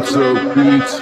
Shoutout beats.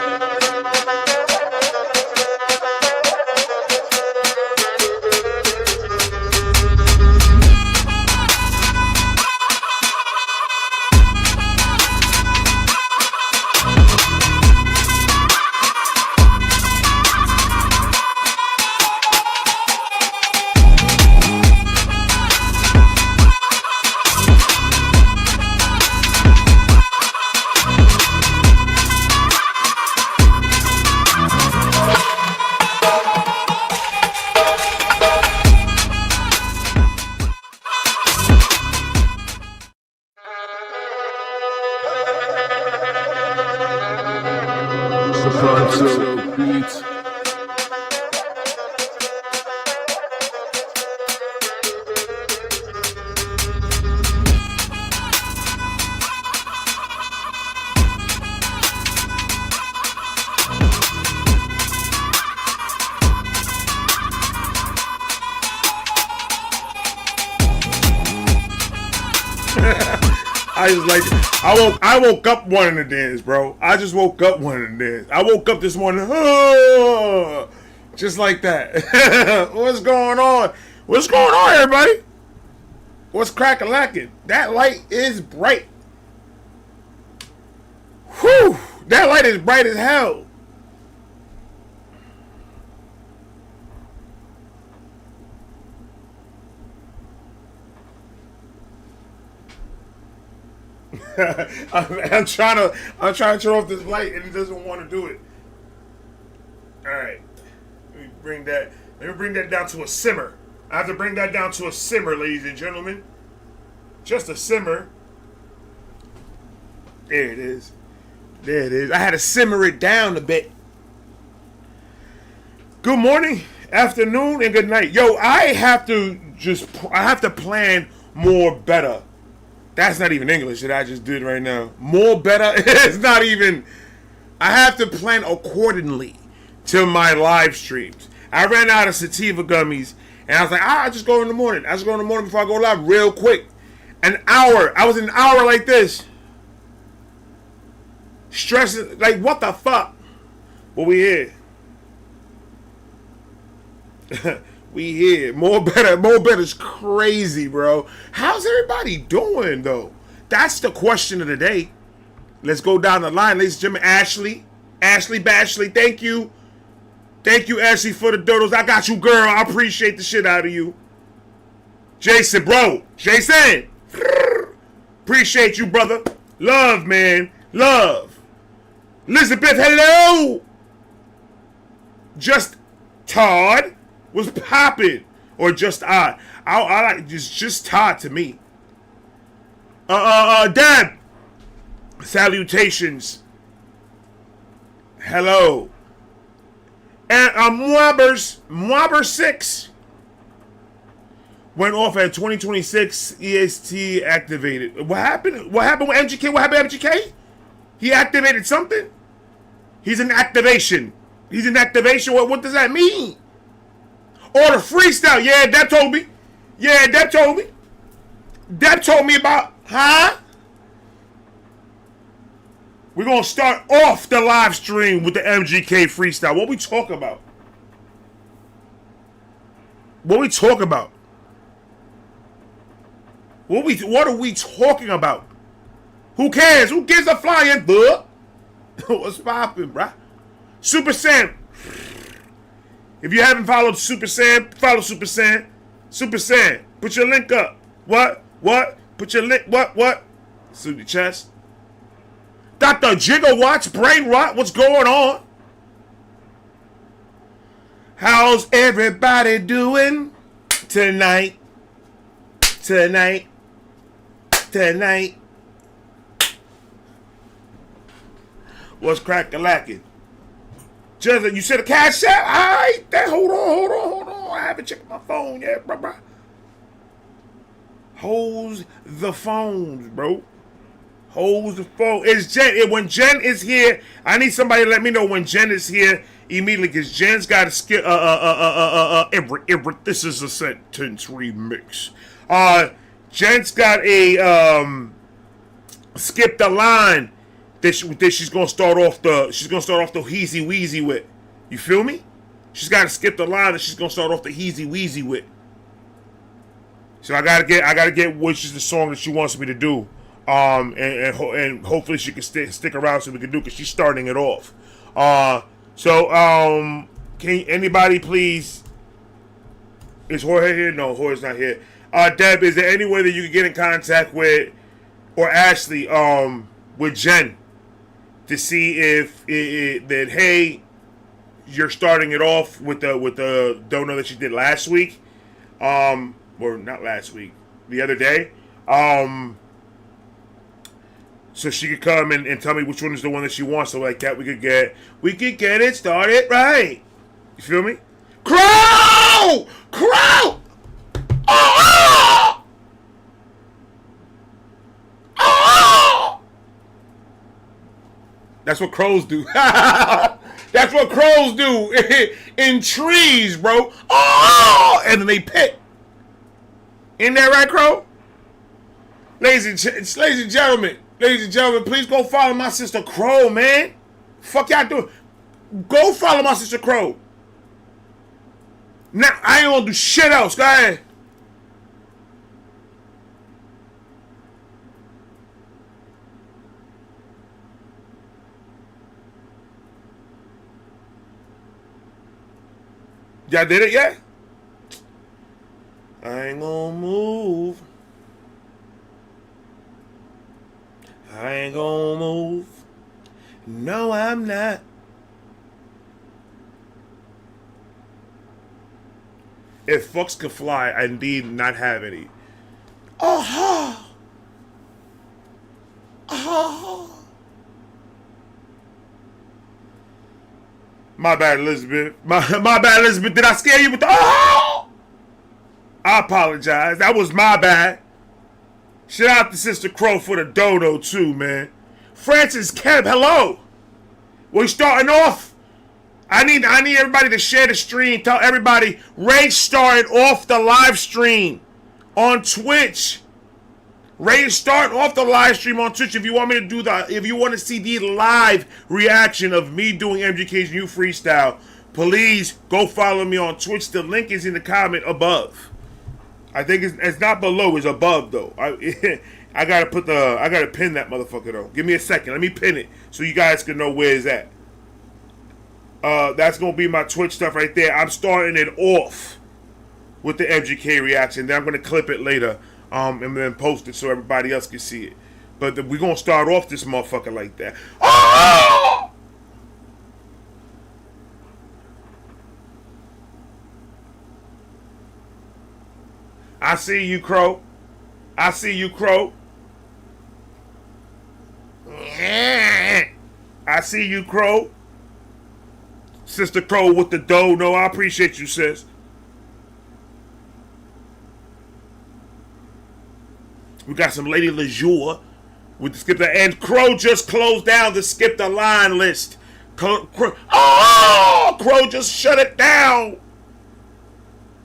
Shoutout beats. I woke up wanting to dance, bro. I just woke up wanting to dance. I woke up this morning, just like that. What's going on? What's going on, everybody? What's crack-a-lacking? That light is bright. Whew! That light is bright as hell. I'm trying to turn off this light and it doesn't want to do it. Alright. Let me bring that down to a simmer. I have to bring that down to a simmer, ladies and gentlemen. Just a simmer. There it is. There it is. I had to simmer it down a bit. Good morning, afternoon, and good night. Yo, I have to plan more better. That's not even English that I just did right now. More better. It's not even. I have to plan accordingly to my live streams. I ran out of sativa gummies, and I was like, I just go in the morning. I just go in the morning before I go live real quick. An hour. I was an hour like this. Stressing. Like, what the fuck? But we here. We here. More better is crazy, bro. How's everybody doing, though? That's the question of the day. Let's go down the line, ladies and gentlemen. Ashley Bashley, thank you. Thank you, Ashley, for the doodles. I got you, girl. I appreciate the shit out of you. Jason, bro. Jason. Appreciate you, brother. Love, man. Love. Elizabeth, hello. Just Todd. Was popping, or just I like just Todd to me. Deb, salutations. Hello. And Mwabber 6 went off at 2026 EST activated. What happened? What happened with MGK? What happened to MGK? He activated something. He's in activation. What does that mean? Or the freestyle. Yeah, Deb told me. Deb told me about, huh? We're going to start off the live stream with the MGK freestyle. What we talk about? What are we talking about? Who cares? Who gives a flying fuck? What's poppin', bruh? Super Sam. If you haven't followed Super Sam, follow Super Sam. Super Sam, put your link up. What? Put your link, what? Suit your chest. Dr. Gigawatts, brain rot, what's going on? How's everybody doing tonight? What's crack-a-lacking? Just, you said a cash app? Alright, hold on. I haven't checked my phone yet, bro. Hold the phones, bro. Hold the phone. It's Jen. When Jen is here, I need somebody to let me know when Jen is here immediately, because Jen's got to skip. This is a sentence remix. Jen's got a skip the line that she's gonna start off the heezy weezy with. You feel me? She's got to skip the line that she's gonna start off the heezy weezy with. So I gotta get which is the song that she wants me to do, and hopefully she can stick around so we can do because she's starting it off. Can anybody please? Is Jorge here? No, Jorge's not here. Deb, is there any way that you can get in contact with or Ashley with Jen to see if that hey, you're starting it off with the dono that she did last week, or not last week, the other day, so she could come and tell me which one is the one that she wants. So like that, we could get it started right. You feel me? Crow! Oh! Oh! That's what crows do. That's what crows do in trees, bro. Oh! And then they pick. Isn't that right, Crow? Ladies and gentlemen, please go follow my sister Crow, man. Fuck y'all doing? Go follow my sister Crow. Now, I ain't gonna do shit else. Go ahead. Y'all did it yet? I ain't gonna move. I ain't gonna move. No, I'm not. If fucks could fly, I indeed not have any. Oh, my bad, Elizabeth. My bad, Elizabeth. Did I scare you with the oh? I apologize. That was my bad. Shout out to Sister Crow for the dodo too, man. Francis Keb, hello. We're starting off. I need everybody to share the stream. Tell everybody Ray started off the live stream on Twitch. Ray is starting off the live stream on Twitch. If you want me to do if you want to see the live reaction of me doing MGK's new freestyle, please go follow me on Twitch. The link is in the comment above. I think it's not below, it's above though. I gotta pin that motherfucker though. Give me a second. Let me pin it so you guys can know where it's at. That's gonna be my Twitch stuff right there. I'm starting it off with the MGK reaction. Then I'm gonna clip it later, and then post it so everybody else can see it. But we're gonna start off this motherfucker like that. Oh! I see you, Crow. I see you, Crow. I see you, Crow. Sister Crow with the dough. No, I appreciate you, sis. We got some Lady Lejour with the skip the and Crow just closed down the skip the line list. Crow just shut it down.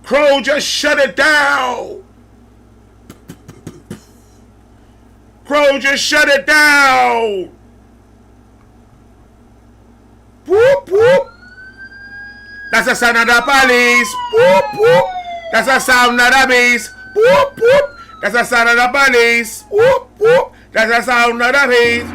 Crow just shut it down. Crow just shut it down. Whoop whoop. That's the sound of the police. Whoop whoop. That's the sound of the beast. Whoop whoop. That's the sound of the police. Whoop whoop. That's the sound of the beast.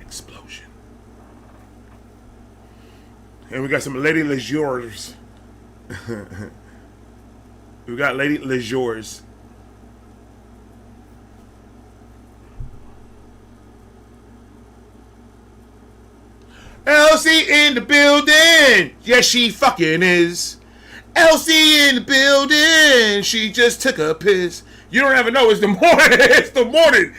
Explosion. And we got some Lady Lejours. We got Lady Lejours. Elsie in the building. Yes, she fucking is. Elsie in the building. She just took a piss. You don't ever know. It's the morning. It's the morning.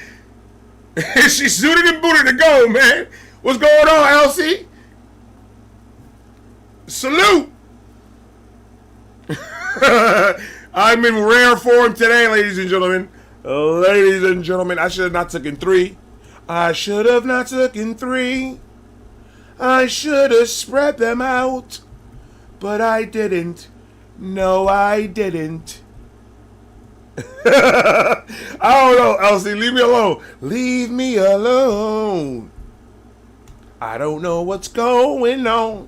She's suited and booted to go, man. What's going on, Elsie? Salute. I'm in rare form today, ladies and gentlemen. Ladies and gentlemen, I should have not taken 3. I should have not taken 3. I should have spread them out. But I didn't. No, I didn't. I don't know, Elsie. Leave me alone. Leave me alone. I don't know what's going on.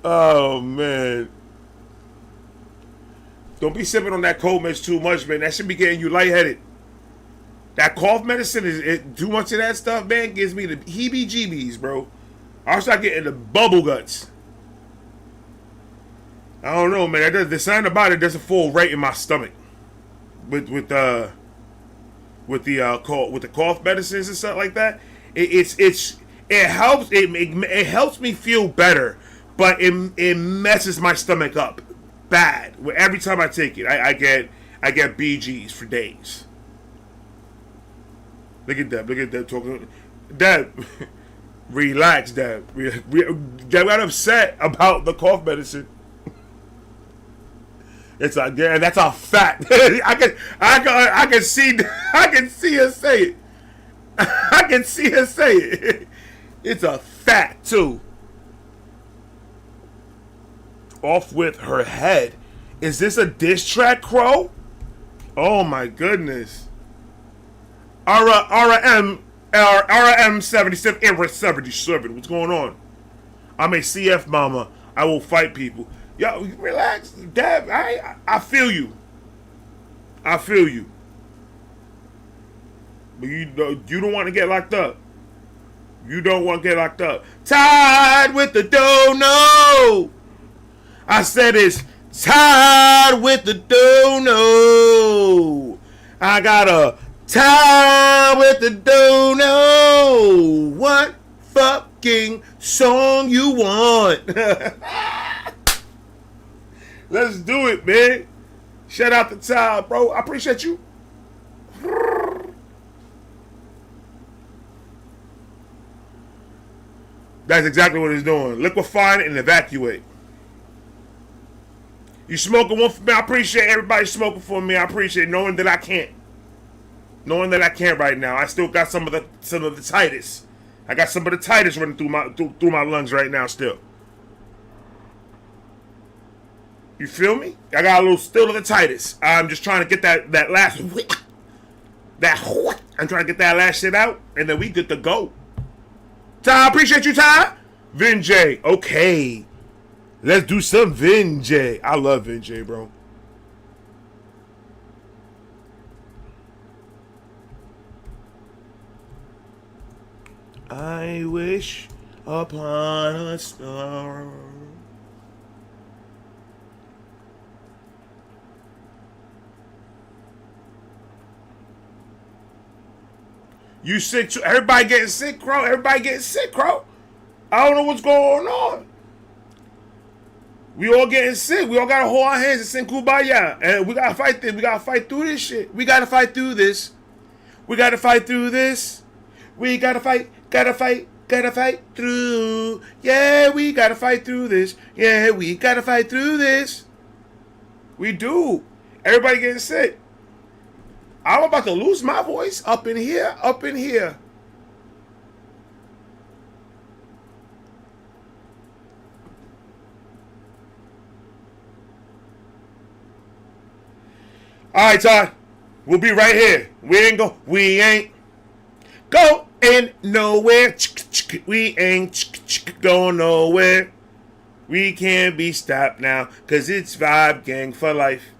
Oh, man. Don't be sipping on that cold meds too much, man. That should be getting you lightheaded. That cough medicine too much of that stuff, man, gives me the heebie-jeebies, bro. I start getting the bubble guts. I don't know, man. The sign about it doesn't fall right in my stomach. With the cough medicines and stuff like that. It helps me feel better, but it messes my stomach up bad. Every time I take it, I get BGs for days. Look at that talking. Dad, relax, Dad. Dad got upset about the cough medicine. It's like, yeah, that's a fact. I can see her say it. I can see her say it. It's a fact too. Off with her head. Is this a diss track, Crow? Oh my goodness. RM 77 era 77. What's going on? I'm a CF mama. I will fight people. Yo, relax, Dad. I feel you. I feel you. But you don't want to get locked up. You don't want to get locked up. Tied with the dono. I said it's tied with the dono. I got a tie with the dono. What fucking song you want? Let's do it, man. Shout out to Ty, bro. I appreciate you. That's exactly what he's doing. Liquefy and evacuate. You smoking one for me? I appreciate everybody smoking for me. I appreciate knowing that I can't. Knowing that I can't right now. I still got some of the tightest. I got some of the tightest running through my lungs right now still. You feel me? I got a little still of the tightest. I'm just trying to get that last I'm trying to get that last shit out, and then we good to go. Ty, appreciate you, Ty. Vinjay, okay. Let's do some Vinjay. I love Vinjay, bro. I wish upon a star. You sick too? Everybody getting sick, Crow? Everybody getting sick, Crow? I don't know what's going on. We all getting sick. We all gotta hold our hands and sing Kumbaya. And we gotta fight this. We gotta fight through this shit. We gotta fight through this. We gotta fight through this. We gotta fight through. Yeah, we gotta fight through this. Yeah, we gotta fight through this. We do. Everybody getting sick. I'm about to lose my voice up in here. All right, Todd. We'll be right here. We ain't going nowhere. We ain't going nowhere. We can't be stopped now, cause it's Vibe Gang for life.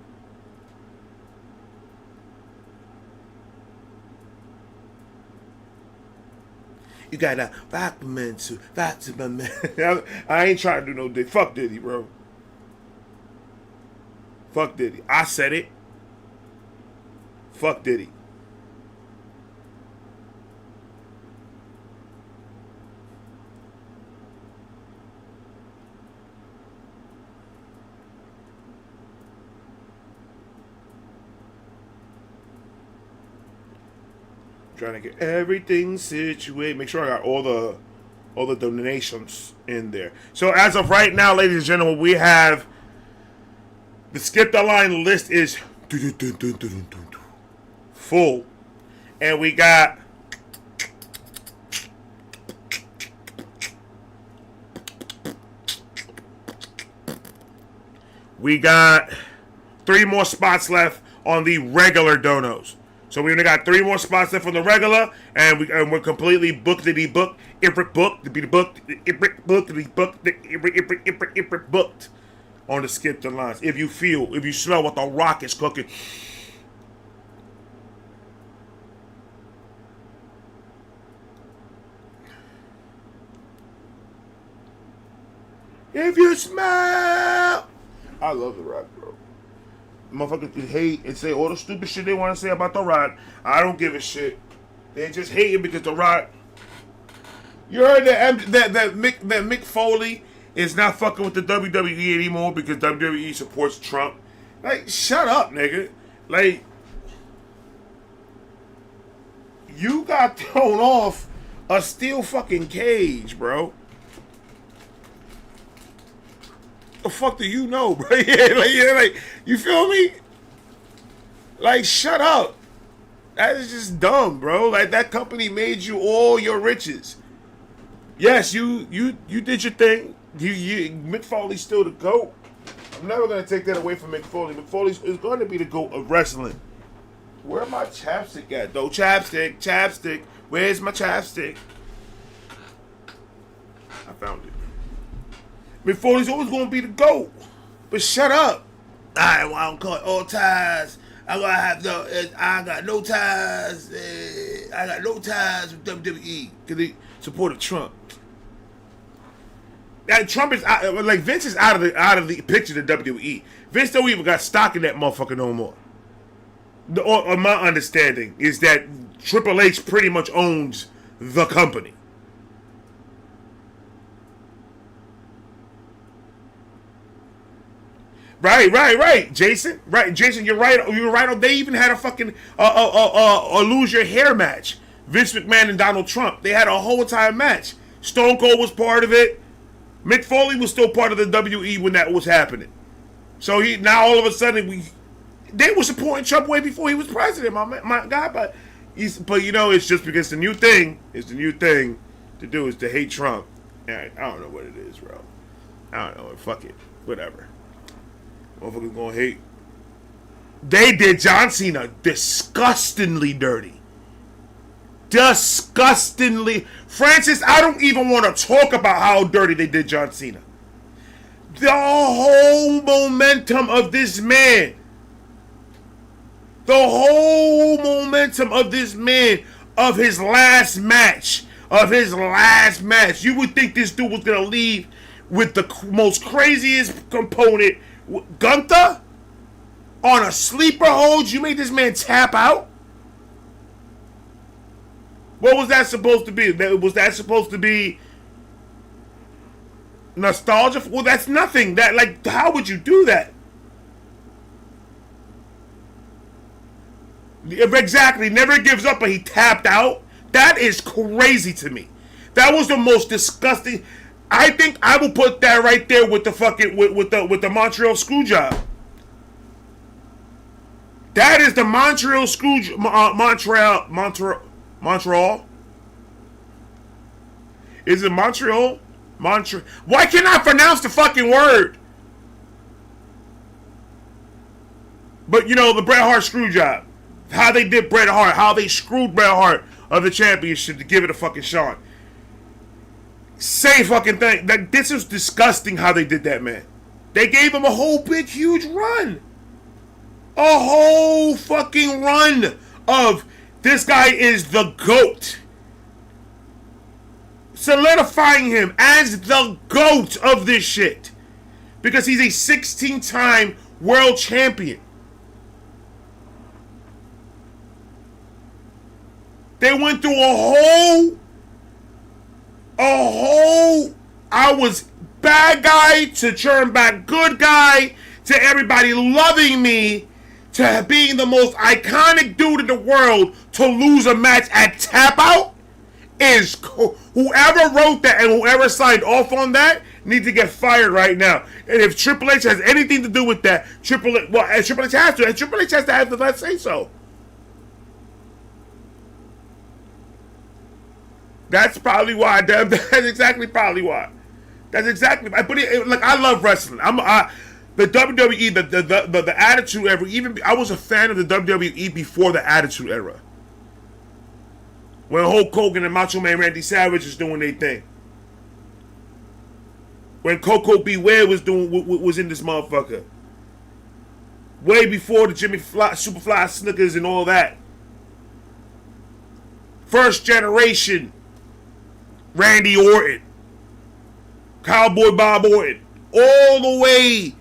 You gotta rock my man. I ain't trying to do no dick. Fuck Diddy, bro. Fuck Diddy. I said it. Fuck Diddy. Trying to get everything situated. Make sure I got all the donations in there. So as of right now, ladies and gentlemen, we have the Skip the Line list is full. And we got three more spots left on the regular donos. So we only got three more spots left on the regular, and we're completely booked to be booked. Booked to be booked. Booked to be booked. Booked on the Skip the Lines. If you smell what the Rock is cooking. If you smell, I love the Rock, bro. Motherfuckers can hate and say all the stupid shit they want to say about the Rock. I don't give a shit. They just hating because the Rock. You heard that Mick Foley is not fucking with the WWE anymore because WWE supports Trump. Like, shut up, nigga. Like, you got thrown off a steel fucking cage, bro. The fuck do you know, bro? Like, you feel me? Like, shut up. That is just dumb, bro. Like, that company made you all your riches. Yes, you did your thing. Mick Foley's still the GOAT. I'm never gonna take that away from Mick Foley. Mick Foley is going to be the GOAT of wrestling. Where my chapstick at, though? Chapstick. Where's my chapstick? I found it. Mick Foley's always going to be the GOAT. But shut up. I don't call it all ties. I got no ties. I got no ties with WWE because they supported Trump. Now, Trump is out, like Vince is out of the picture of WWE. Vince don't even got stock in that motherfucker no more. My understanding is that Triple H pretty much owns the company. Right, Jason. Right, Jason, you're right. You're right. They even had a fucking lose your hair match. Vince McMahon and Donald Trump. They had a whole entire match. Stone Cold was part of it. Mick Foley was still part of the WWE when that was happening. So now all of a sudden they were supporting Trump way before he was president, my guy. But you know, it's just because the new thing to do is to hate Trump. I don't know what it is, bro. I don't know. Fuck it. Whatever. Motherfuckers gonna hate. They did John Cena disgustingly dirty. Disgustingly. Francis, I don't even want to talk about how dirty they did John Cena. The whole momentum of this man. Of his last match. You would think this dude was going to leave with the most craziest component. Gunther? On a sleeper hold? You made this man tap out? What was that supposed to be? Was that supposed to be nostalgia? Well, that's nothing. How would you do that? Exactly. Never gives up, but he tapped out. That is crazy to me. That was the most disgusting. I think I will put that right there with the fucking with the Montreal screw job. That is the Montreal screw Montreal. Is it Montreal? Why can't I pronounce the fucking word? But you know, the Bret Hart screw job. How they did Bret Hart. How they screwed Bret Hart of the championship to give it a fucking shot. Same fucking thing. This is disgusting how they did that, man. They gave him a whole big, huge run. A whole fucking run of this guy is the GOAT. Solidifying him as the GOAT of this shit. Because he's a 16-time world champion. They went through a whole, I was bad guy to turn back good guy to everybody loving me to being the most iconic dude in the world to lose a match at Tap Out is whoever wrote that and whoever signed off on that need to get fired right now. And if Triple H has anything to do with that, Triple H has to, and Triple H has to have the last say so. That's probably why. That's exactly probably why. That's exactly. But like, I love wrestling. The WWE, the Attitude Era. Even I was a fan of the WWE before the Attitude Era. When Hulk Hogan and Macho Man Randy Savage was doing their thing. When Coco Beware was in this motherfucker. Way before the Superfly Snickers and all that. First generation Randy Orton. Cowboy Bob Orton. All the way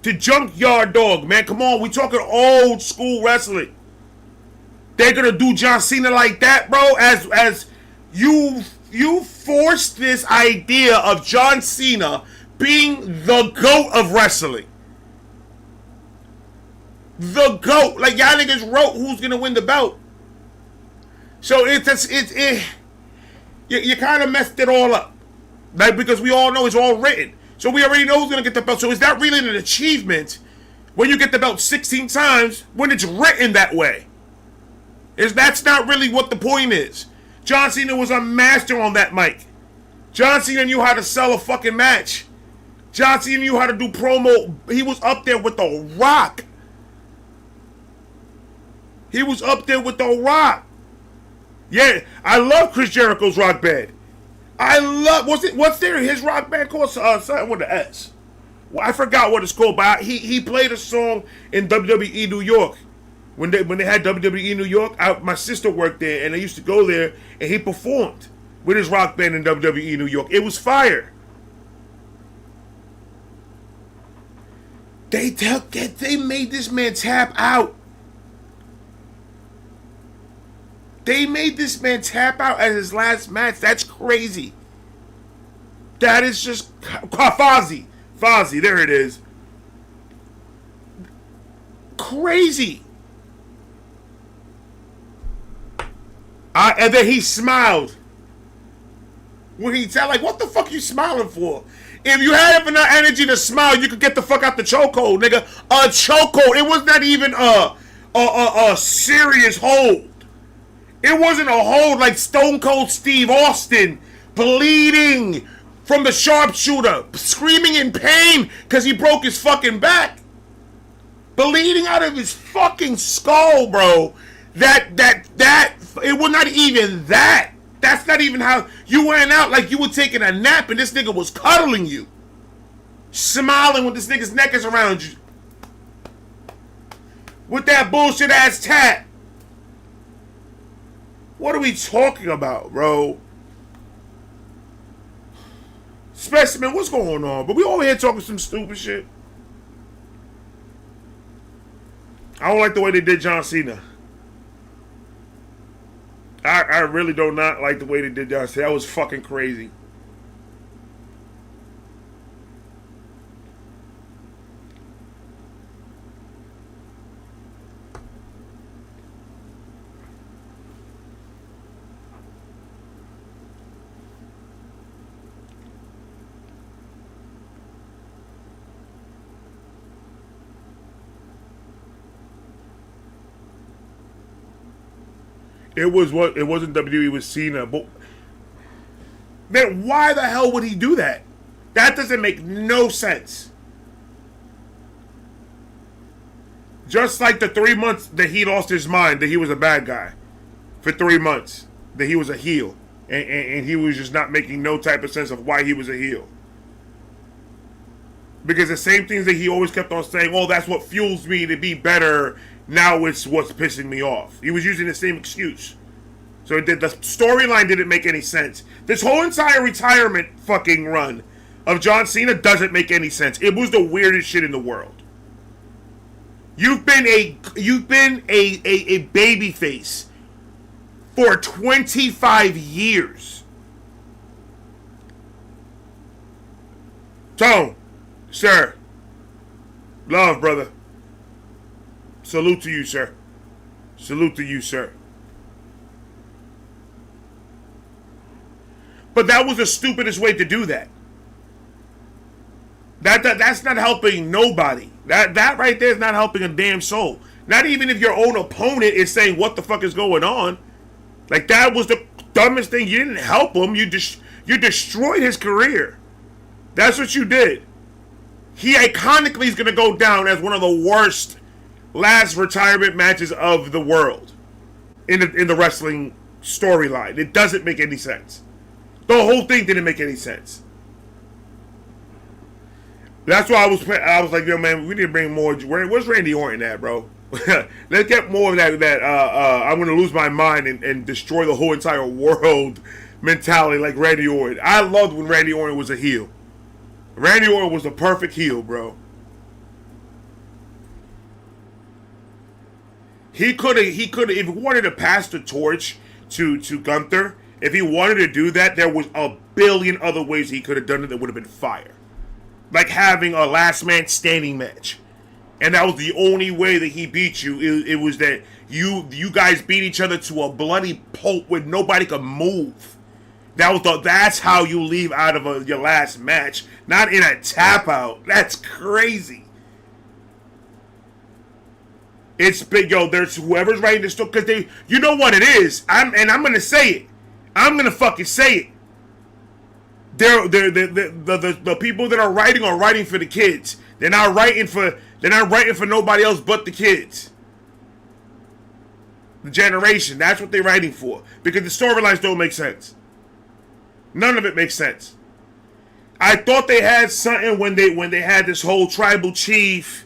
to Junkyard Dog, man. Come on, we talking old school wrestling. They're gonna do John Cena like that, bro, as you forced this idea of John Cena being the GOAT of wrestling. The GOAT. Like, y'all niggas wrote who's gonna win the belt. So you kind of messed it all up. Like, because we all know it's all written. So we already know who's going to get the belt. So is that really an achievement when you get the belt 16 times when it's written that way? That's not really what the point is. John Cena was a master on that mic. John Cena knew how to sell a fucking match. John Cena knew how to do promo. He was up there with The Rock. He was up there with The Rock. Yeah, I love Chris Jericho's rock band. I love, what's his rock band called? Something with the S. Well, I forgot what it's called, but he played a song in WWE New York. When they had WWE New York, my sister worked there, and I used to go there, and he performed with his rock band in WWE New York. It was fire. They made this man tap out. They made this man tap out at his last match. That's crazy. That is just Fozzy, there it is. Crazy. And then he smiled. When he said, like, what the fuck you smiling for? If you had enough energy to smile, you could get the fuck out the chokehold, nigga. A chokehold. It was not even a serious hold. It wasn't a hold like Stone Cold Steve Austin, bleeding from the sharpshooter, screaming in pain because he broke his fucking back. Bleeding out of his fucking skull, bro. It was not even that. That's not even how you went out, like you were taking a nap and this nigga was cuddling you. Smiling with this nigga's neck is around you. With that bullshit ass tat. What are we talking about, bro? Specimen, what's going on? But we over here talking some stupid shit. I don't like the way they did John Cena. I really do not like the way they did John Cena. That was fucking crazy. It wasn't WWE, it was Cena. But then why the hell would he do that? That doesn't make no sense. Just like the 3 months that he lost his mind, that he was a bad guy. For 3 months. That he was a heel. And he was just not making no type of sense of why he was a heel. Because the same things that he always kept on saying, oh, that's what fuels me to be better. Now it's what's pissing me off. He was using the same excuse. So the storyline didn't make any sense. This whole entire retirement fucking run of John Cena doesn't make any sense. It was the weirdest shit in the world. You've been a baby face for 25 years. Tone, sir, love, brother. Salute to you, sir. Salute to you, sir. But that was the stupidest way to do that. That's not helping nobody. That right there is not helping a damn soul. Not even if your own opponent is saying what the fuck is going on. Like, that was the dumbest thing. You didn't help him. You destroyed his career. That's what you did. He iconically is going to go down as one of the worst last retirement matches of the world in the wrestling storyline. It doesn't make any sense. The whole thing didn't make any sense. That's why I was like, yo, man, we need to bring more. Where's Randy Orton at, bro? Let's get more of that I'm going to lose my mind and destroy the whole entire world mentality like Randy Orton. I loved when Randy Orton was a heel. Randy Orton was the perfect heel, bro. He could have, if he wanted to pass the torch to Gunther, if he wanted to do that, there was a billion other ways he could have done it that would have been fire. Like having a last man standing match. And that was the only way that he beat you. It was that you guys beat each other to a bloody pulp where nobody could move. That's how you leave out of your last match. Not in a tap out. That's crazy. It's big, yo. There's whoever's writing this stuff, because you know what it is. I'm gonna say it. I'm gonna fucking say it. The people that are writing for the kids. They're not writing for nobody else but the kids. The generation. That's what they're writing for. Because the storylines don't make sense. None of it makes sense. I thought they had something when they had this whole tribal chief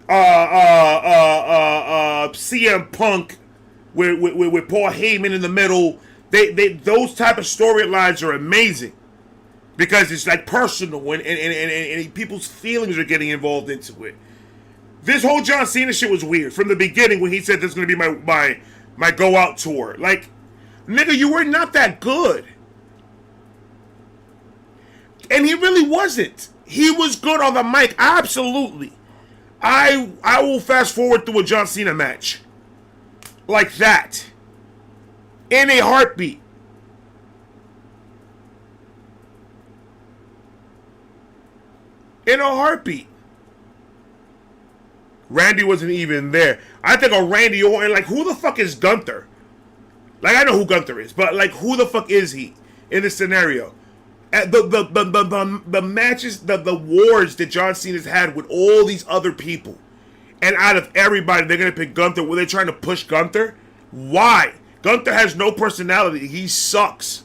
CM Punk with Paul Heyman in the middle. Those type of storylines are amazing because it's like personal and people's feelings are getting involved into it. This whole John Cena shit was weird from the beginning when he said this is going to be my go out tour. Like, nigga, you were not that good. And he really wasn't. He was good on the mic, absolutely. I will fast forward through a John Cena match like that in a heartbeat. In a heartbeat. Randy wasn't even there. I think of Randy Orton, like, who the fuck is Gunther? Like, I know who Gunther is, but like, who the fuck is he in this scenario? The matches, the wars that John Cena's had with all these other people, and out of everybody, they're gonna pick Gunther. Were they trying to push Gunther? Why? Gunther has no personality. He sucks.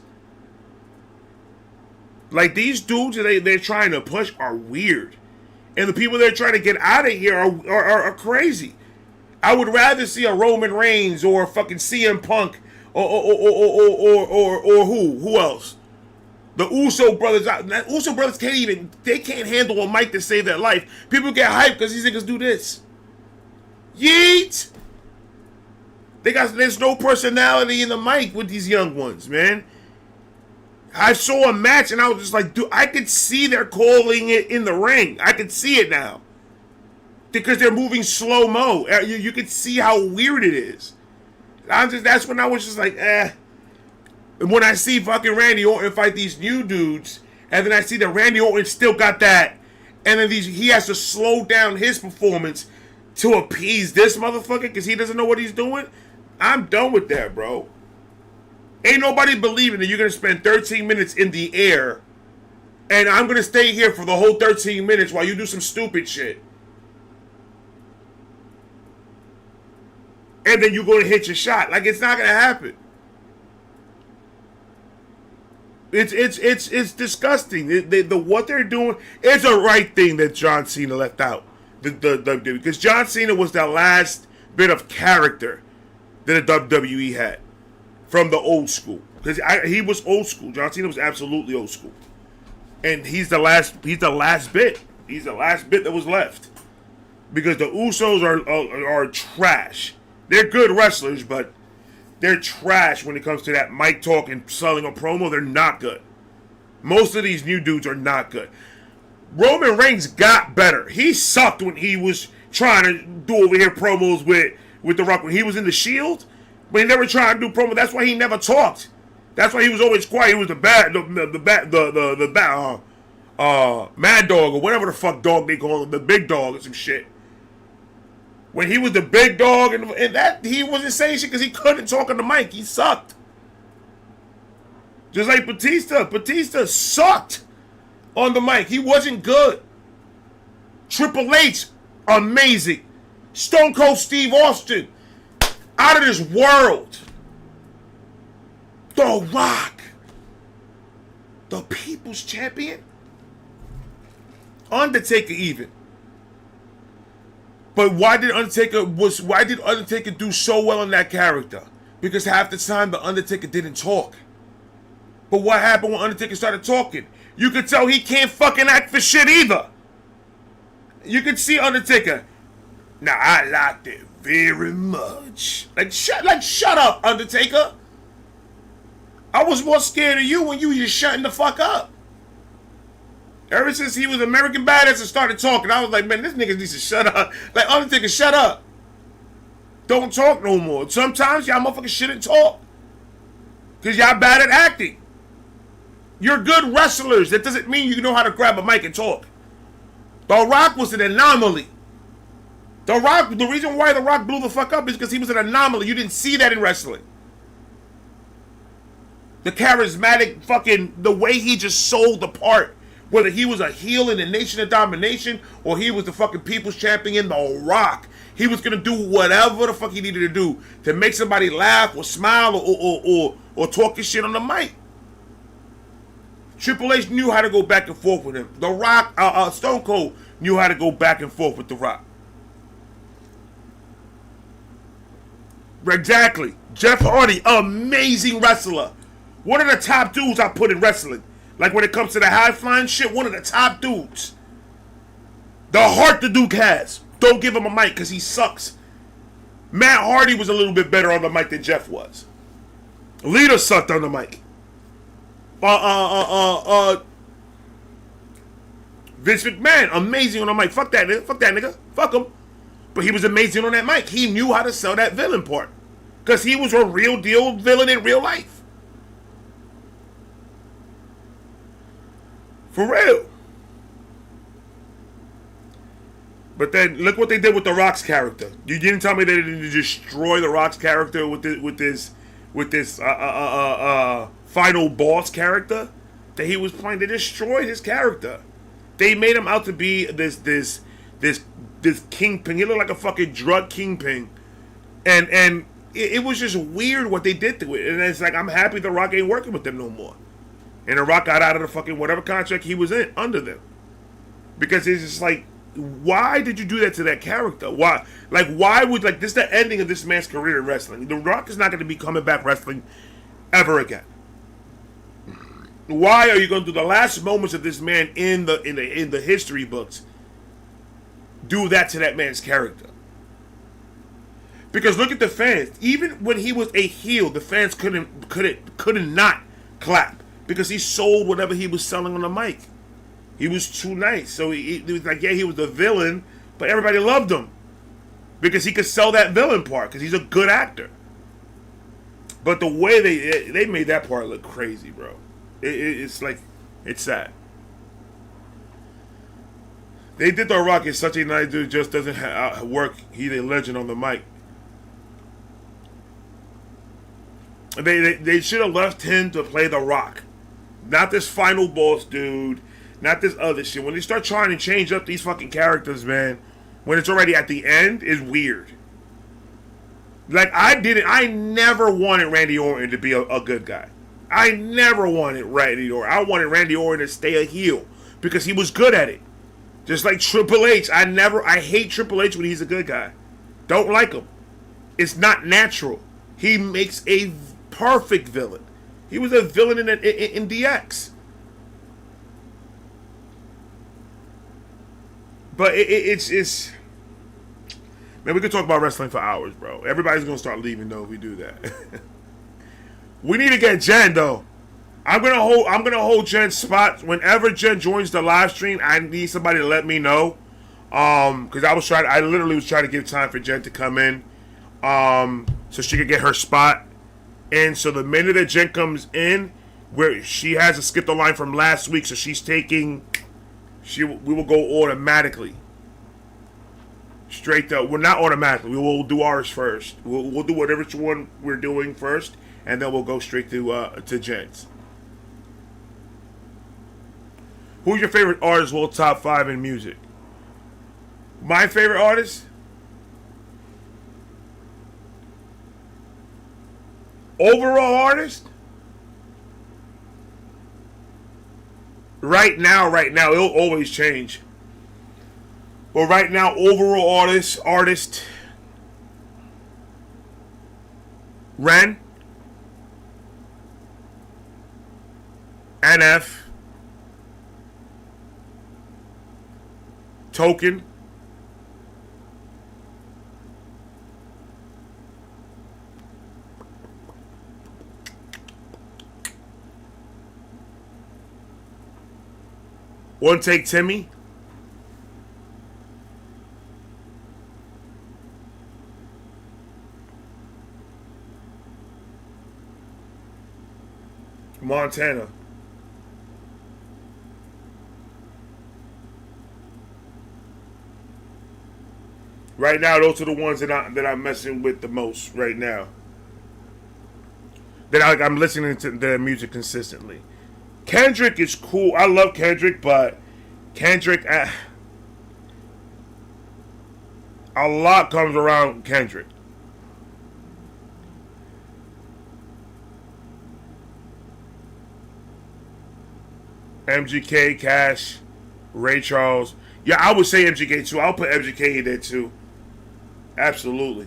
Like, these dudes that they're trying to push are weird, and the people they're trying to get out of here are crazy. I would rather see a Roman Reigns or a fucking CM Punk or who else? The Uso brothers. The Uso brothers can't handle a mic to save their life. People get hyped because these niggas do this. Yeet! There's no personality in the mic with these young ones, man. I saw a match and I was just like, dude, I could see they're calling it in the ring. I could see it now. Because they're moving slow-mo. You could see how weird it is. That's when I was just like, eh. And when I see fucking Randy Orton fight these new dudes, and then I see that Randy Orton still got that, and then he has to slow down his performance to appease this motherfucker because he doesn't know what he's doing, I'm done with that, bro. Ain't nobody believing that you're going to spend 13 minutes in the air, and I'm going to stay here for the whole 13 minutes while you do some stupid shit. And then you're going to hit your shot. Like, it's not going to happen. It's disgusting. What they're doing is a right thing that John Cena left out. Because John Cena was the last bit of character that the WWE had from the old school. Because he was old school. John Cena was absolutely old school, and he's the last bit. He's the last bit that was left. Because the Usos are trash. They're good wrestlers, but they're trash when it comes to that mic talk and selling a promo. They're not good. Most of these new dudes are not good. Roman Reigns got better. He sucked when he was trying to do over here promos with The Rock when he was in the Shield, but he never tried to do promo. That's why he never talked. That's why he was always quiet. He was the Mad Dog or whatever the fuck dog they call him, the big dog or some shit. When he was the big dog and that he wasn't saying shit because he couldn't talk on the mic. He sucked. Just like Batista. Batista sucked on the mic. He wasn't good. Triple H, amazing. Stone Cold Steve Austin, out of this world. The Rock, the People's Champion. Undertaker even. But why did Undertaker do so well in that character? Because half the time the Undertaker didn't talk. But what happened when Undertaker started talking? You could tell he can't fucking act for shit either. You could see Undertaker. Now I liked it very much. Shut up, Undertaker. I was more scared of you when you were just shutting the fuck up. Ever since he was American Badass and started talking, I was like, man, this nigga needs to shut up. Like, Undertaker, shut up. Don't talk no more. Sometimes y'all motherfuckers shouldn't talk. Because y'all bad at acting. You're good wrestlers. That doesn't mean you know how to grab a mic and talk. The Rock was an anomaly. The reason why The Rock blew the fuck up is because he was an anomaly. You didn't see that in wrestling. The charismatic fucking, the way he just sold the part. Whether he was a heel in the Nation of Domination or he was the fucking People's Champion, The Rock. He was going to do whatever the fuck he needed to do to make somebody laugh or smile or talk his shit on the mic. Triple H knew how to go back and forth with him. The Rock, Stone Cold knew how to go back and forth with The Rock. Exactly. Jeff Hardy, amazing wrestler. One of the top dudes I put in wrestling. Like when it comes to the high flying shit, one of the top dudes. The heart the Duke has. Don't give him a mic because he sucks. Matt Hardy was a little bit better on the mic than Jeff was. Lita sucked on the mic. Vince McMahon, amazing on the mic. Fuck that nigga. Fuck him. But he was amazing on that mic. He knew how to sell that villain part. Because he was a real deal villain in real life. For real. But then look what they did with The Rock's character. You didn't tell me they didn't destroy The Rock's character with this final boss character that he was playing. They destroyed his character. They made him out to be this kingpin. He looked like a fucking drug kingpin, and it was just weird what they did to it. And it's like, I'm happy The Rock ain't working with them no more. And The Rock got out of the fucking whatever contract he was in under them. Because it's just like, why did you do that to that character? Why? Like, why would, like, this is the ending of this man's career in wrestling. The Rock is not going to be coming back wrestling ever again. Why are you going to do the last moments of this man in the history books? Do that to that man's character. Because look at the fans. Even when he was a heel, the fans couldn't not clap. Because he sold whatever he was selling on the mic. He was too nice. So it was like, yeah, he was the villain, but everybody loved him. Because he could sell that villain part, because he's a good actor. But the way they made that part look crazy, bro. It's like, it's sad. They did The Rock as such a nice dude, just doesn't work. He's a legend on the mic. They should have left him to play The Rock. Not this final boss dude. Not this other shit. When they start trying to change up these fucking characters, man, when it's already at the end, is weird. Like, I never wanted Randy Orton to be a good guy. I never wanted Randy Orton. I wanted Randy Orton to stay a heel because he was good at it. Just like Triple H. I hate Triple H when he's a good guy. Don't like him. It's not natural. He makes a perfect villain. He was a villain in DX. But it's man, we could talk about wrestling for hours, bro. Everybody's gonna start leaving though if we do that. We need to get Jen though. I'm gonna hold Jen's spot. Whenever Jen joins the live stream, I need somebody to let me know. Because I literally was trying to give time for Jen to come in, so she could get her spot. And so the minute that Jen comes in, where she has to skip the line from last week, so she's taking, we will go automatically. Straight up, well, not automatically. We will do ours first. We'll do whatever one we're doing first, and then we'll go straight to Jen's. Who's your favorite artist? Well, top 5 in music. My favorite artist? Overall artist? Right now, it'll always change. But right now, overall artist, Ren, NF, Token, One Take Timmy, Montana. Right now, those are the ones that I'm messing with the most right now. I'm listening to their music consistently. Kendrick is cool. I love Kendrick, but Kendrick, a lot comes around Kendrick. MGK, Cash, Ray Charles. Yeah, I would say MGK too. I'll put MGK in there too. Absolutely.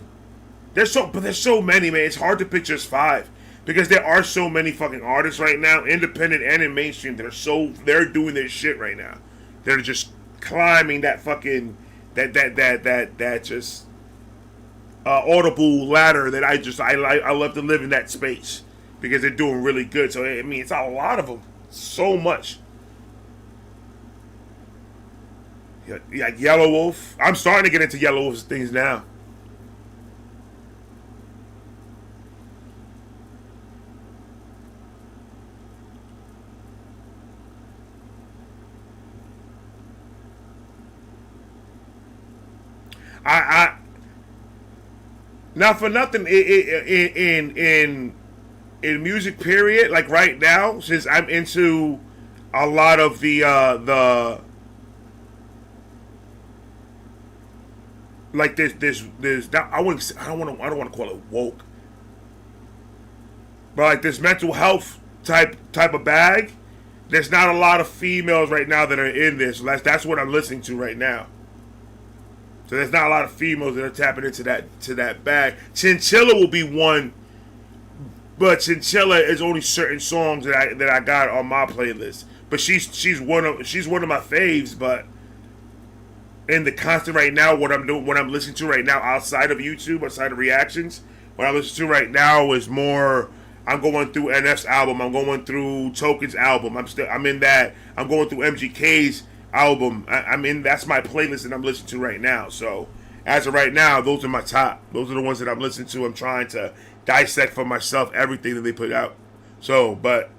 There's so many, man. It's hard to pick just 5 because there are so many fucking artists right now, independent and in mainstream, they're doing their shit right now. They're just climbing that fucking that just audible ladder that I love to live in that space because they're doing really good. So I mean, it's a lot of them, so much. Yeah, Yellow Wolf. I'm starting to get into Yellow Wolf's things now. I Not for nothing in music period, like right now, since I'm into a lot of the like this I don't want to call it woke, but like this mental health type of bag. There's not a lot of females right now that are in this. So that's what I'm listening to right now. So there's not a lot of females that are tapping into that bag. Chinchilla will be one, but Chinchilla is only certain songs that I got on my playlist. But she's one of my faves. But in the constant right now, what I'm listening to right now outside of YouTube, outside of reactions, what I'm listening to right now is more. I'm going through NF's album. I'm going through Token's album. I'm in that. I'm going through MGK's album. I'm in. That's my playlist that I'm listening to right now. So as of right now, those are my top. Those are the ones that I'm listening to. I'm trying to dissect for myself everything that they put out. So, but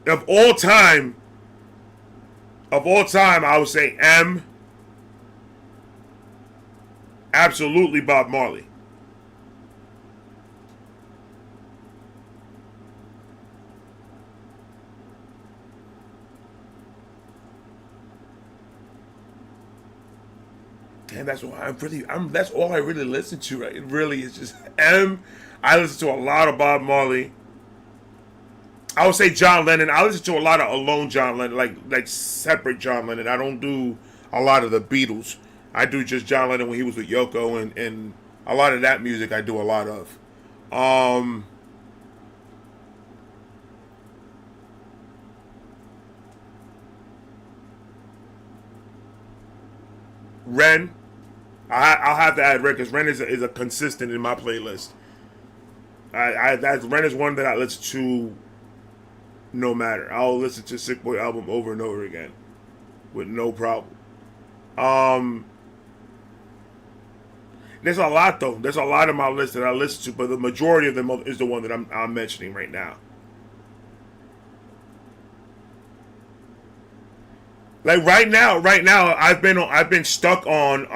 of all time, I would say absolutely Bob Marley. And that's what that's all I really listen to, right? It really is just I listen to a lot of Bob Marley. I would say John Lennon. I listen to a lot of alone John Lennon, like separate John Lennon. I don't do a lot of the Beatles. I do just John Lennon when he was with Yoko, and a lot of that music I do a lot of. Ren. I'll have to add Ren because Ren is a consistent in my playlist. Ren is one that I listen to no matter. I'll listen to Sick Boy album over and over again with no problem. There's a lot though. There's a lot in my list that I listen to, but the majority of them is the one that I'm mentioning right now. Like right now, I've been stuck on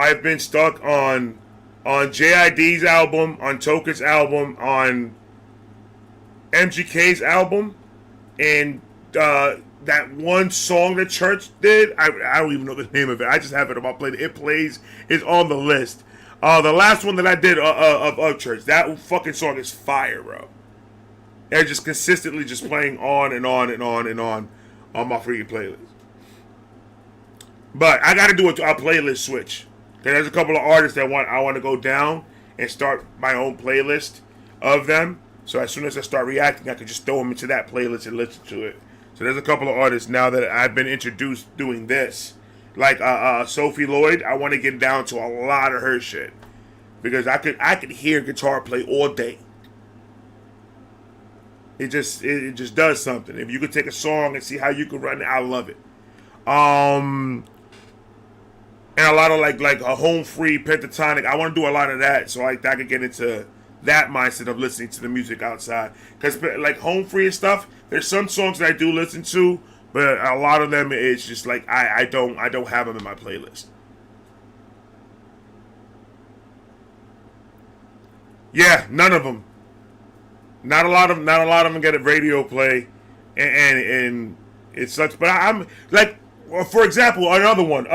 JID's album, on Token's album, on MGK's album, and that one song that Church did. I don't even know the name of it. I just have it on my plate. It plays. It's on the list. The last one that I did of Church, that fucking song is fire, bro. They're just consistently just playing on and on and on and on my freaking playlist. But I got to do a playlist switch. There's a couple of artists that I want to go down and start my own playlist of them. So as soon as I start reacting, I can just throw them into that playlist and listen to it. So there's a couple of artists now that I've been introduced doing this. Like Sophie Lloyd, I want to get down to a lot of her shit. Because I could hear guitar play all day. It just does something. If you could take a song and see how you could run it, I love it. And a lot of like a home free pentatonic. I want to do a lot of that, so I could get into that mindset of listening to the music outside. Because like home free and stuff, there's some songs that I do listen to, but a lot of them it's just like I don't have them in my playlist. Yeah, none of them. Not a lot of them get a radio play, and it sucks. But I'm like. For example, another one. That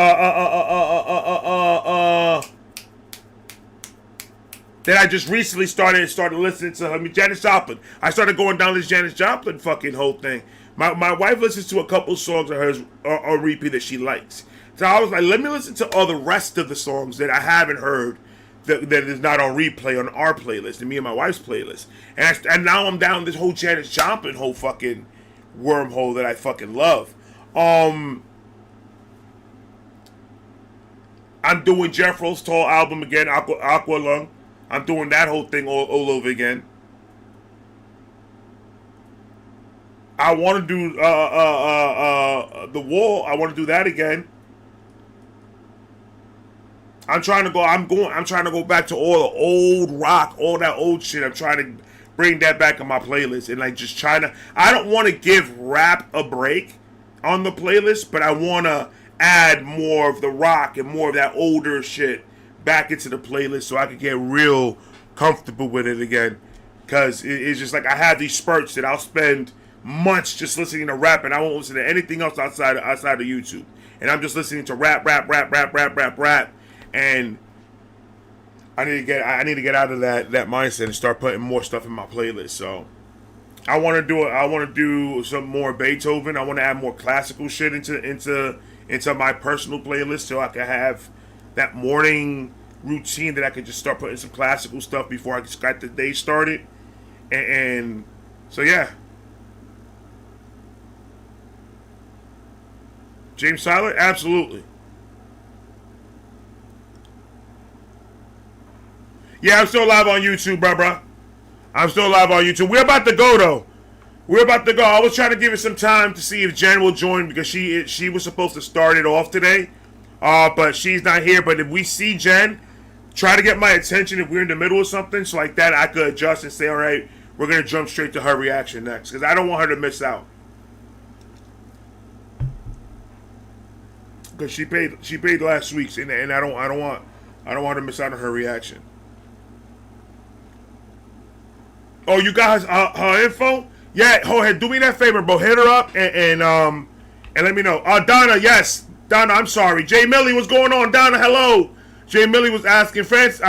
I just recently started listening to. Janis Joplin. I started going down this Janis Joplin fucking whole thing. My wife listens to a couple songs of hers on repeat that she likes. So I was like, let me listen to all the rest of the songs that I haven't heard that is not on replay on our playlist and me and my wife's playlist. And now I'm down this whole Janis Joplin whole fucking wormhole that I fucking love. I'm doing Jethro's Tull album again, Aqua Lung. I'm doing that whole thing all over again. I want to do The Wall. I want to do that again. I'm trying to go back to all the old rock, all that old shit. I'm trying to bring that back in my playlist and like just trying to. I don't want to give rap a break on the playlist, but I want to add more of the rock and more of that older shit back into the playlist so I can get real comfortable with it again. Because it's just like I have these spurts that I'll spend months just listening to rap and I won't listen to anything else outside of YouTube. And I'm just listening to rap. And I need to get out of that mindset and start putting more stuff in my playlist. So I want to do some more Beethoven. I want to add more classical shit into my personal playlist so I can have that morning routine that I could just start putting some classical stuff before I got the day started. And so, yeah. James Tyler? Absolutely. Yeah, I'm still live on YouTube, bruh. I'm still live on YouTube. We're about to go, though. I was trying to give it some time to see if Jen will join because she was supposed to start it off today. But she's not here. But if we see Jen, try to get my attention if we're in the middle of something. So like that, I could adjust and say, all right, we're going to jump straight to her reaction next. Because I don't want her to miss out. Because she paid last week's, and I don't want her to miss out on her reaction. Oh, you got her info? Yeah, go ahead. Do me that favor, bro. Hit her up and let me know. Donna, yes. Donna, I'm sorry. Jay Millie, what's going on? Donna, hello. Jay Millie was asking, friends.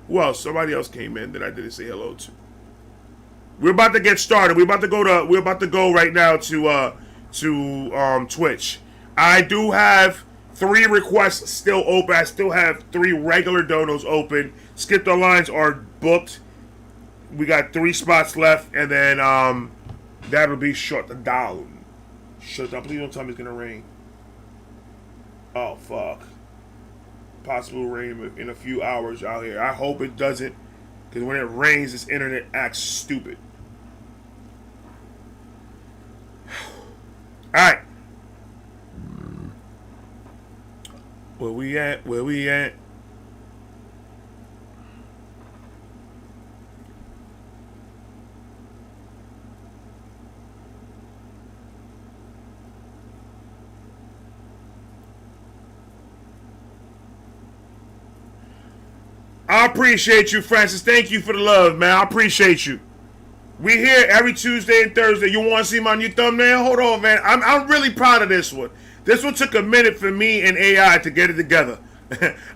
Well, somebody else came in that I didn't say hello to. We're about to get started. We're about to go right now to Twitch. I do have 3 requests still open. I still have 3 regular donos open. Skip the lines are booked. We got 3 spots left, and then that'll be shut down. Shut down. Please don't tell me it's gonna rain. Oh fuck! Possible rain in a few hours out here. I hope it doesn't, because when it rains, this internet acts stupid. All right. Where we at? I appreciate you, Francis. Thank you for the love, man. I appreciate you. We here every Tuesday and Thursday. You want to see my new thumbnail? Hold on, man. I'm really proud of this one. This one took a minute for me and AI to get it together.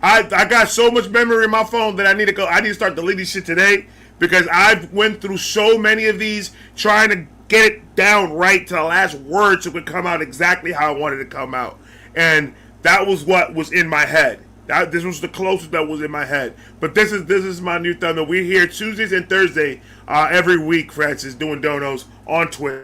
I got so much memory in my phone that I need to go. I need to start deleting shit today because I've went through so many of these trying to get it down right to the last word so it could come out exactly how I wanted it to come out. And that was what was in my head. This was the closest that was in my head. But this is my new thumbnail. We're here Tuesdays and Thursday every week, Francis, doing donos on Twitch.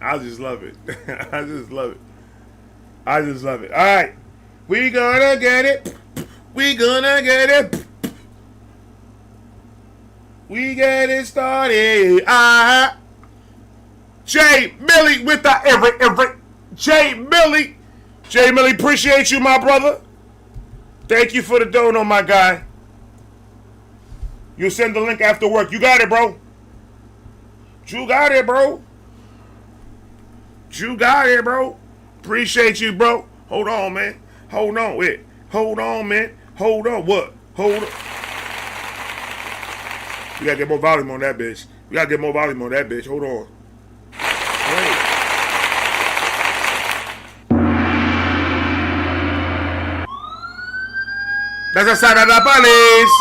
I just love it. I just love it. I just love it. All right. We gonna get it. We gonna get it. We get it started. Jay Millie with the every. Jay Millie. Jay Millie, appreciate you, my brother. Thank you for the dono, my guy. You'll send the link after work. You got it, bro. You got it, bro. You got it, bro. Appreciate you, bro. Hold on, man. Hold on. Wait. Hold on, man. Hold on. What? Hold on. We gotta get more volume on that bitch. We gotta get more volume on that bitch. Hold on. Wait. That's the sound of the police.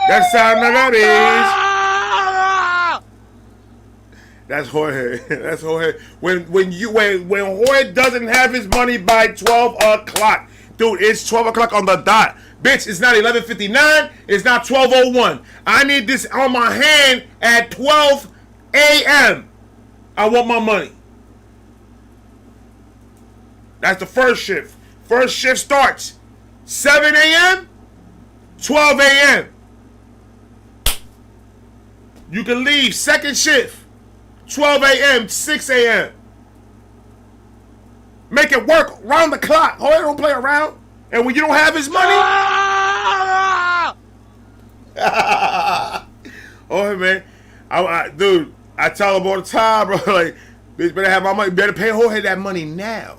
That's the sound of the police. That's Jorge. That's Jorge. When Jorge doesn't have his money by 12 o'clock. Dude, it's 12 o'clock on the dot. Bitch, it's not 11:59. It's not 12:01. I need this on my hand at 12 a.m. I want my money. That's the first shift. First shift starts 7 a.m., 12 a.m. You can leave second shift 12 a.m., 6 a.m. Make it work round the clock. Jorge don't play around. And when you don't have his money, oh man, dude, I tell him all the time, bro. Like, bitch, better have my money. Better pay Jorge that money now.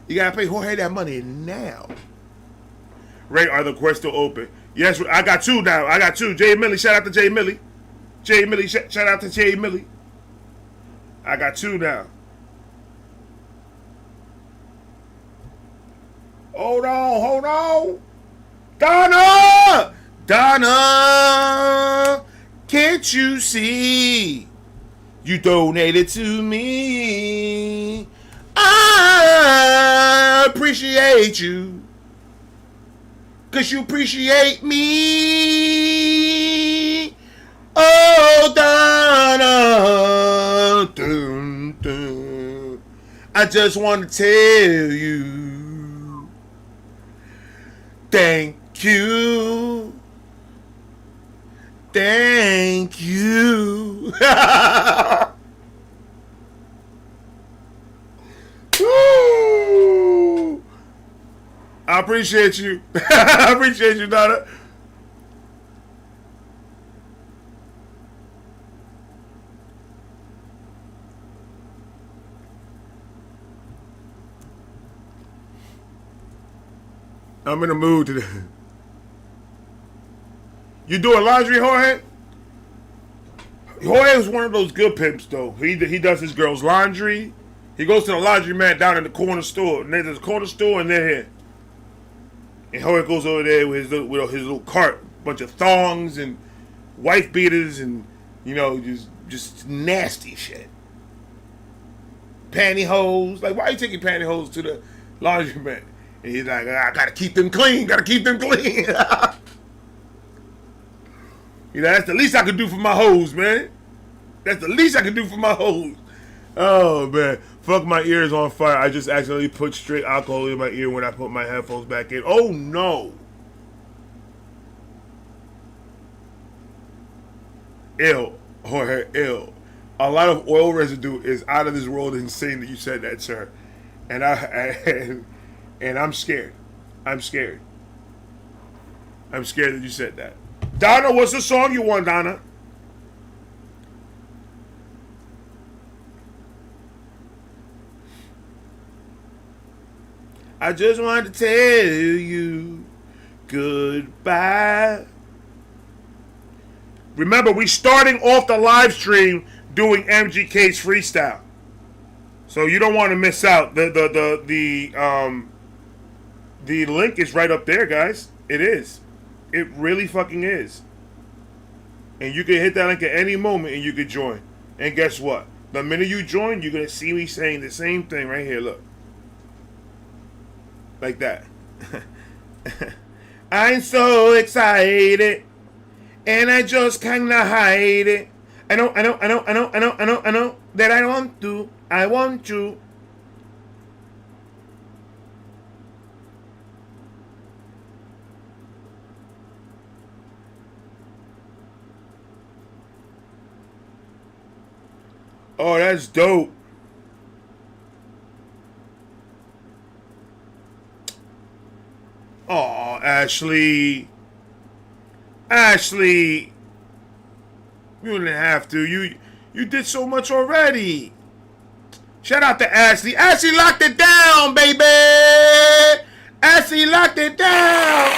You gotta pay Jorge that money now. Ray, are the quests still open? Yes, I got two now. I got two. Jay Millie, shout out to Jay Millie. Jay Millie, shout out to Jay Millie. I got two now. Hold on. Donna, can't you see? You donated to me. I appreciate you. 'Cause you appreciate me. Oh, Donna. Dun, dun. I just want to tell you. Thank you. Thank you. Woo! I appreciate you. I appreciate you, Donna. I'm in the mood today. You doing laundry, Jorge? Jorge is one of those good pimps, though. He does his girl's laundry. He goes to the laundromat down in the corner store. And there's a corner store and they're here. And Jorge goes over there with his little cart. Bunch of thongs and wife beaters and, you know, just nasty shit. Pantyhose. Like, why are you taking pantyhose to the laundromat? And he's like, I gotta keep them clean. You know, that's the least I can do for my hoes, man. That's the least I can do for my hoes. Oh, man. Fuck, my ears on fire. I just accidentally put straight alcohol in my ear when I put my headphones back in. Oh, no. Ill. Jorge, ill. A lot of oil residue is out of this world. Insane that you said that, sir. And I'm scared. I'm scared that you said that. Donna, what's the song you want, Donna? I just wanted to tell you goodbye. Remember, we starting off the live stream doing MGK's freestyle, so you don't want to miss out. The link is right up there, guys. It is. It really fucking is. And you can hit that link at any moment and you can join. And guess what? The minute you join, you're going to see me saying the same thing right here. Look. Like that. I'm so excited. And I just kind of hide it. I know that I want you. Oh, that's dope. Oh, Ashley. Ashley. You didn't have to. You did so much already. Shout out to Ashley. Ashley locked it down, baby. Ashley locked it down.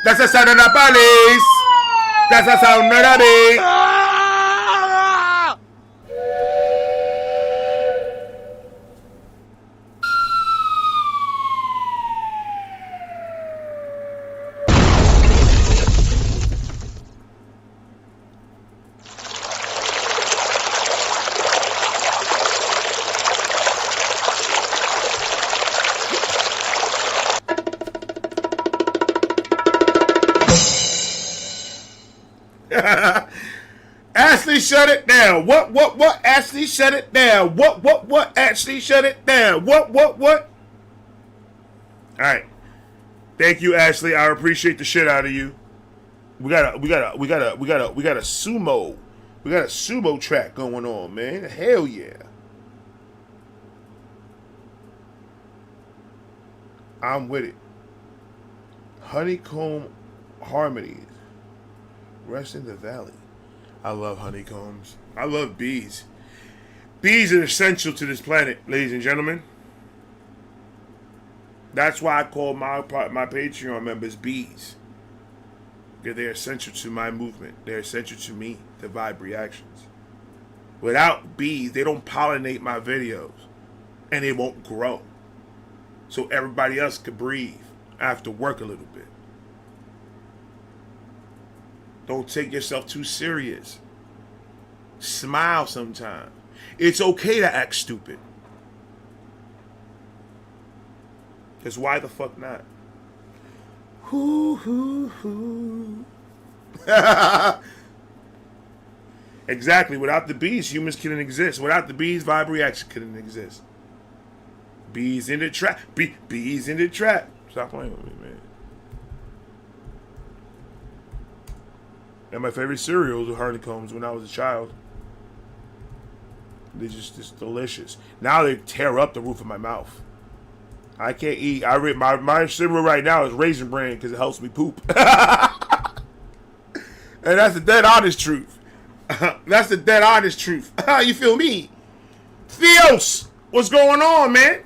That's the sound of the police. That's the sound of the beat. Ashley shut it down. What? Ashley shut it down. What? Ashley shut it down. What? All right. Thank you, Ashley. I appreciate the shit out of you. We got a sumo. We got a sumo track going on, man. Hell yeah. I'm with it. Honeycomb harmonies. Rest in the valley. I love honeycombs. I love bees. Bees are essential to this planet, ladies and gentlemen. That's why I call my Patreon members bees. Because they're essential to my movement. They're essential to me, the vibe reactions. Without bees, they don't pollinate my videos. And they won't grow. So everybody else could breathe. I have to work a little bit. Don't take yourself too serious. Smile sometimes. It's okay to act stupid. Because why the fuck not? Exactly. Without the bees, humans couldn't exist. Without the bees, vibe reaction couldn't exist. Bees in the trap. Bees in the trap. Stop playing with me, man. And my favorite cereals were honeycombs when I was a child. They're just delicious. Now they tear up the roof of my mouth. I can't eat. My cereal right now is Raisin Bran because it helps me poop. And that's the dead honest truth. That's the dead honest truth. You feel me? Theos, what's going on, man?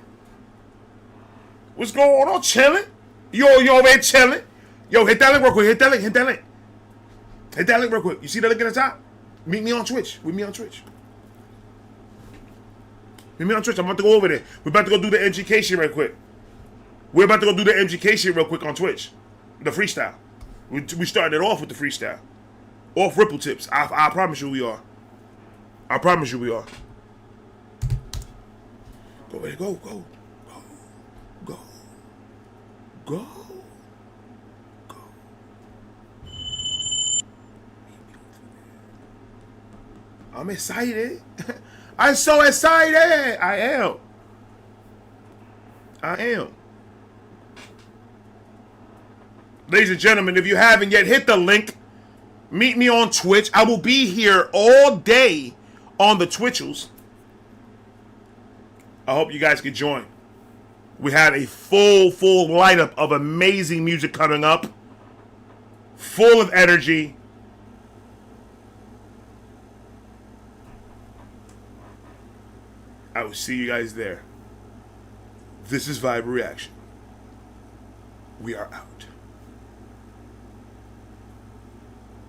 What's going on? Chilling? Yo, man, chilling. Yo, hit that link real quick. Hit that link real quick. You see that link at the top? Meet me on Twitch. I'm about to go over there. We're about to go do the MGK shit real quick. On Twitch. The freestyle. We starting it off with the freestyle. Off Ripple Tips. I promise you we are. Go ahead. Go. I'm excited. I'm so excited. I am. Ladies and gentlemen, if you haven't yet, hit the link. Meet me on Twitch. I will be here all day on the Twitchels. I hope you guys can join. We had a full lineup of amazing music coming up. Full of energy. I will see you guys there. This is Vibe Reaction. We are out.